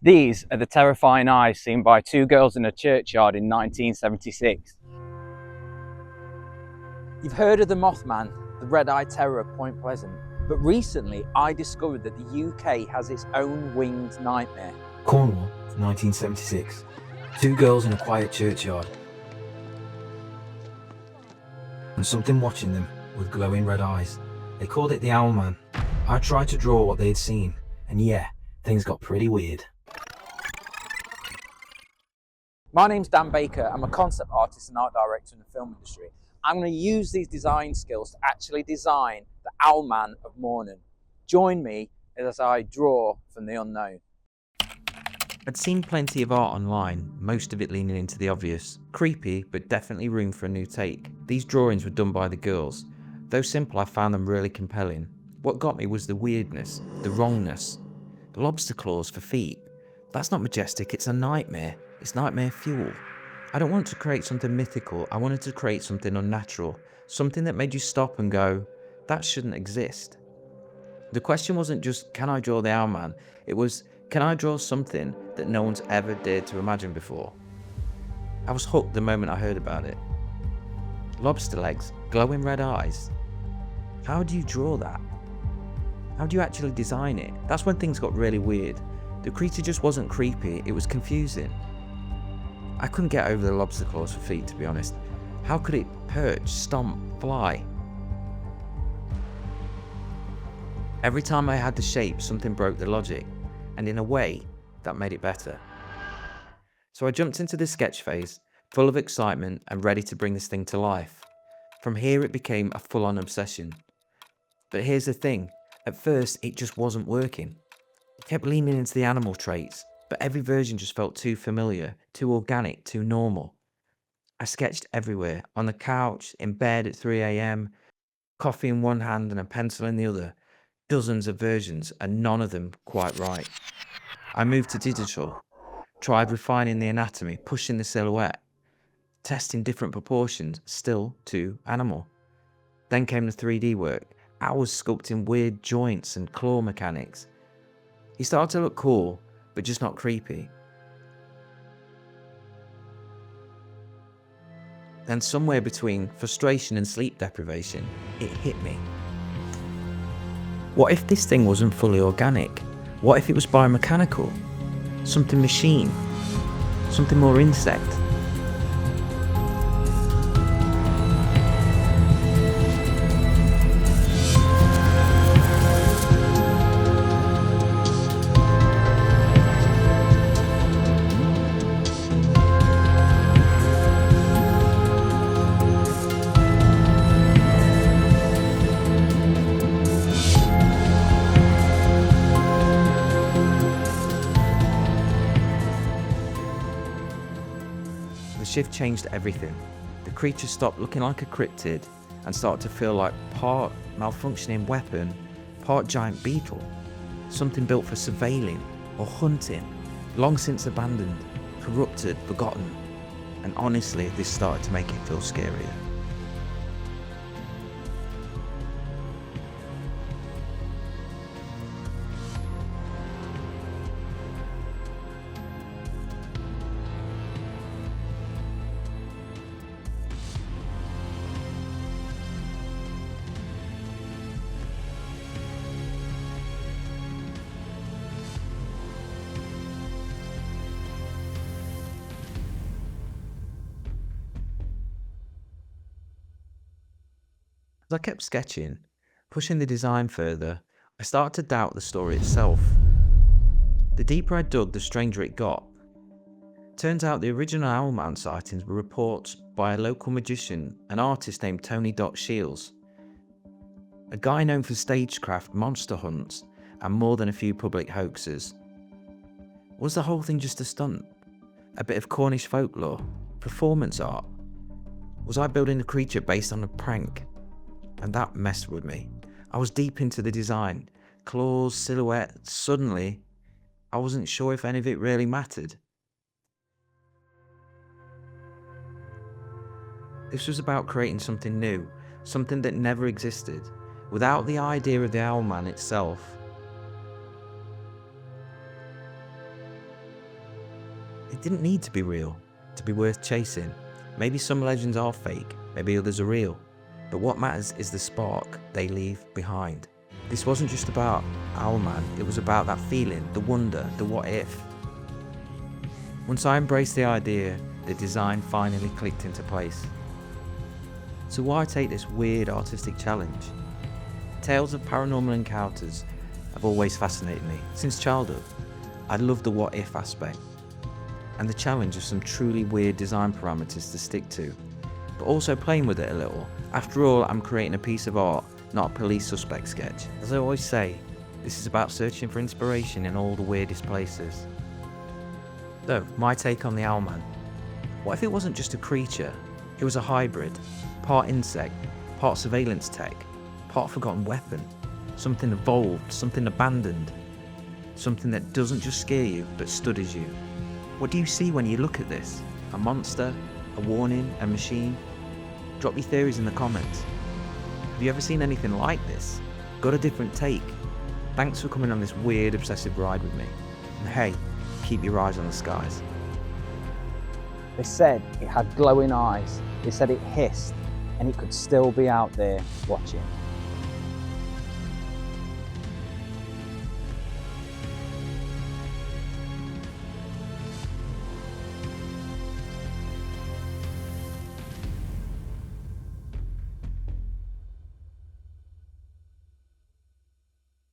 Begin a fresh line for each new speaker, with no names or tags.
These are the terrifying eyes seen by two girls in a churchyard in 1976. You've heard of the Mothman, the red-eyed terror of Point Pleasant, but recently I discovered that the UK has its own winged nightmare.
Cornwall, 1976. Two girls in a quiet churchyard, and something watching them with glowing red eyes. They called it the Owlman. I tried to draw what they had seen, and yeah, things got pretty weird.
My name's Dan Baker. I'm a concept artist and art director in the film industry. I'm going to use these design skills to actually design the Owlman of Mawnan. Join me as I draw from the unknown.
I'd seen plenty of art online, most of it leaning into the obvious. Creepy, but definitely room for a new take. These drawings were done by the girls. Though simple, I found them really compelling. What got me was the weirdness, the wrongness. Lobster claws for feet. That's not majestic, it's a nightmare. It's nightmare fuel. I don't want to create something mythical, I wanted to create something unnatural. Something that made you stop and go, that shouldn't exist. The question wasn't just, can I draw the Owlman? It was, can I draw something that no one's ever dared to imagine before? I was hooked the moment I heard about it. Lobster legs, glowing red eyes. How do you draw that? How do you actually design it? That's when things got really weird. The creature just wasn't creepy, it was confusing. I couldn't get over the lobster claws for feet, to be honest. How could it perch, stomp, fly? Every time I had the shape, something broke the logic, and in a way, that made it better. So I jumped into the sketch phase, full of excitement and ready to bring this thing to life. From here it became a full-on obsession. But here's the thing, at first it just wasn't working. It kept leaning into the animal traits, but every version just felt too familiar, too organic, too normal. I sketched everywhere, on the couch, in bed at 3 AM, coffee in one hand and a pencil in the other, dozens of versions and none of them quite right. I moved to digital, tried refining the anatomy, pushing the silhouette, testing different proportions, still too animal. Then came the 3D work, hours sculpting weird joints and claw mechanics. He started to look cool, but just not creepy. Then somewhere between frustration and sleep deprivation, it hit me. What if this thing wasn't fully organic? What if it was biomechanical? Something machine? Something more insect? The shift changed everything. The creature stopped looking like a cryptid and started to feel like part malfunctioning weapon, part giant beetle. Something built for surveilling or hunting, long since abandoned, corrupted, forgotten. And honestly, this started to make it feel scarier. As I kept sketching, pushing the design further, I started to doubt the story itself. The deeper I dug, the stranger it got. Turns out the original Owlman sightings were reports by a local magician, an artist named Tony Shields, a guy known for stagecraft, monster hunts, and more than a few public hoaxes. Was the whole thing just a stunt? A bit of Cornish folklore? Performance art? Was I building a creature based on a prank? And that messed with me. I was deep into the design, claws, silhouette. Suddenly, I wasn't sure if any of it really mattered. This was about creating something new, something that never existed, without the idea of the Owlman itself. It didn't need to be real, to be worth chasing. Maybe some legends are fake, maybe others are real. But what matters is the spark they leave behind. This wasn't just about Owlman, it was about that feeling, the wonder, the what if. Once I embraced the idea, the design finally clicked into place. So why take this weird artistic challenge? Tales of paranormal encounters have always fascinated me since childhood. I love the what if aspect and the challenge of some truly weird design parameters to stick to, but also playing with it a little. After all, I'm creating a piece of art, not a police suspect sketch. As I always say, this is about searching for inspiration in all the weirdest places. So, my take on the Owlman. What if it wasn't just a creature? It was a hybrid, part insect, part surveillance tech, part forgotten weapon, something evolved, something abandoned, something that doesn't just scare you, but studies you. What do you see when you look at this? A monster? A warning? A machine? Drop your theories in the comments. Have you ever seen anything like this? Got a different take? Thanks for coming on this weird obsessive ride with me. And hey, keep your eyes on the skies.
They said it had glowing eyes. They said it hissed and it could still be out there watching.